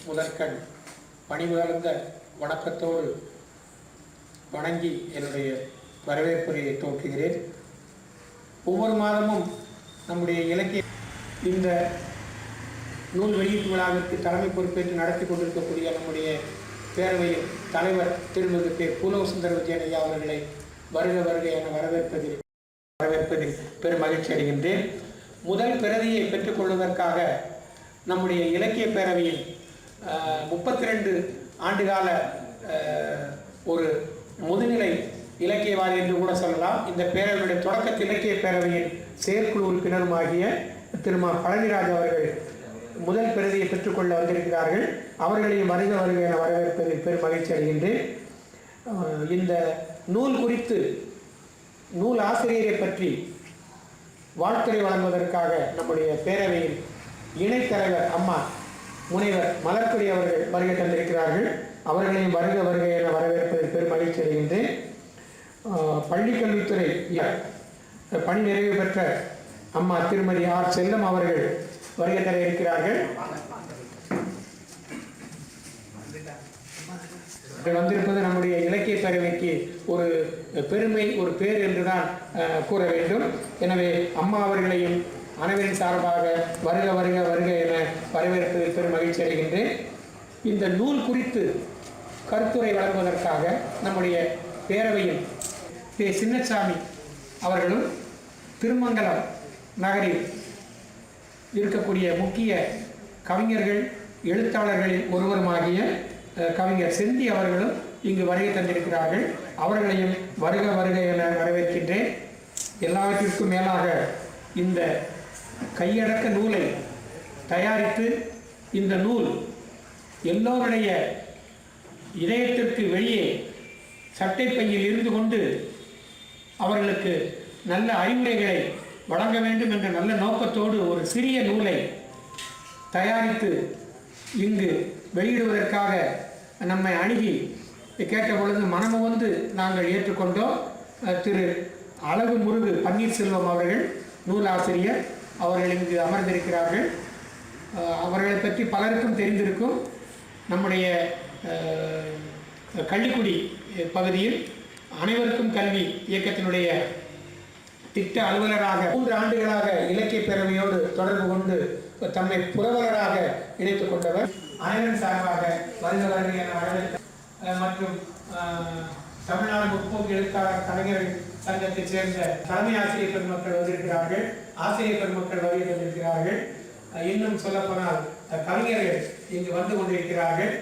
முதற்கண் பணிவார்ந்த வணக்கத்தோடு வணங்கி என்னுடைய வரவேற்புரையை துவக்குகிறேன். ஒவ்வொரு மாதமும் நம்முடைய இலக்கிய இந்த நூல் வெளியீட்டு விழாவிற்கு தலைமை பொறுப்பேற்று நடத்தி கொண்டிருக்கக்கூடிய நம்முடைய பேரவையின் தலைவர் திருமிகு பூலோசுந்தர விஜயன் ஐயா அவர்களை வருக வருக என வரவேற்பதில் பெரும் மகிழ்ச்சி அடைகின்றேன். முதல் பிரதியை பெற்றுக்கொள்வதற்காக நம்முடைய இலக்கிய பேரவையின் 32 ஆண்டுகால ஒரு முதுநிலை இலக்கியவாதி என்று கூட சொல்லலாம். இந்த பேரவையுடைய தொடக்க இலக்கிய பேரவையின் செயற்குழு உறுப்பினருமாகிய திருமா பழனிராஜ் அவர்கள் முதல் பிரதியை பெற்றுக்கொள்ள வந்திருக்கிறார்கள். அவர்களையும் வருக வருக என வரவேற்பதில் பெரும் மகிழ்ச்சி அடைகின்றேன். இந்த நூல் குறித்து நூல் ஆசிரியரை பற்றி வாழ்த்துரை வழங்குவதற்காக நம்முடைய பேரவையின் இணைத்தலைவர் அம்மா முனைவர் மலர்கொடி அவர்கள் வருகை தந்திருக்கிறார்கள். அவர்களையும் வருக வருகை என வரவேற்பதில் பெரும் மகிழ்ச்சி அடைகின்றேன். பள்ளிக்கல்வித்துறை பணி நிறைவு பெற்ற அம்மா திருமதி ஆர் செல்லம் அவர்கள் வருகை தர இருக்கிறார்கள். வந்திருப்பது நம்முடைய இலக்கிய பேரவைக்கு ஒரு பெருமை, ஒரு பேர் என்றுதான் கூற வேண்டும். எனவே அம்மா அவர்களையும் அனைவரின் சார்பாக வருக வருக வருக என வரவேற்பதில் பெரும் மகிழ்ச்சி அடைகின்றேன். இந்த நூல் குறித்து கருத்துரை வழங்குவதற்காக நம்முடைய பேரவையில் சின்னசாமி அவர்களும் திருமங்கலம் நகரில் இருக்கக்கூடிய முக்கிய கவிஞர்கள் எழுத்தாளர்களில் ஒருவருமாகிய கவிஞர் செந்தி அவர்களும் இங்கு வருகை தந்திருக்கிறார்கள். அவர்களையும் வருக வருக என வரவேற்கின்றேன். எல்லாவற்றிற்கும் மேலாக இந்த கையடக்க நூலை தயாரித்து இந்த நூல் எல்லோருடைய இதயத்திற்கு வெளியே சட்டைப்பையில் இருந்து கொண்டு அவர்களுக்கு நல்ல அறிவுரைகளை வழங்க வேண்டும் என்ற நல்ல நோக்கத்தோடு ஒரு சிறிய நூலை தயாரித்து இங்கு வெளியிடுவதற்காக நம்மை அணுகி கேட்ட பொழுது மனமு வந்து நாங்கள் ஏற்றுக்கொண்டோம். திரு அழகு முருகு பன்னீர்செல்வம் அவர்கள் நூலாசிரியர் அவர்கள் இங்கு அமர்ந்திருக்கிறார்கள். அவர்களை பற்றி பலருக்கும் தெரிந்திருக்கும். நம்முடைய கள்ளிக்குடி பகுதியில் அனைவருக்கும் கல்வி இயக்கத்தினுடைய திட்ட அலுவலராக 3 ஆண்டுகளாக இலக்கிய பேரவையோடு தொடர்பு கொண்டு தம்மை புரவலராக இணைத்துக் கொண்டவர். அனைவரின் சார்பாக வருக வருக என வரவேற்க மற்றும் தமிழ்நாடு முற்போக்கு எழுத்தாளர் கலைஞர்கள் சங்கத்தைச் சேர்ந்த தலைமை ஆசிரியர் பெருமக்கள் வந்திருக்கிறார்கள். ஆசிரியர் பெருமக்கள் வருகை தந்திருக்கிறார்கள். இன்னும் சொல்லப்போனால் கவிஞர்கள் இங்கு வந்து கொண்டிருக்கிறார்கள்.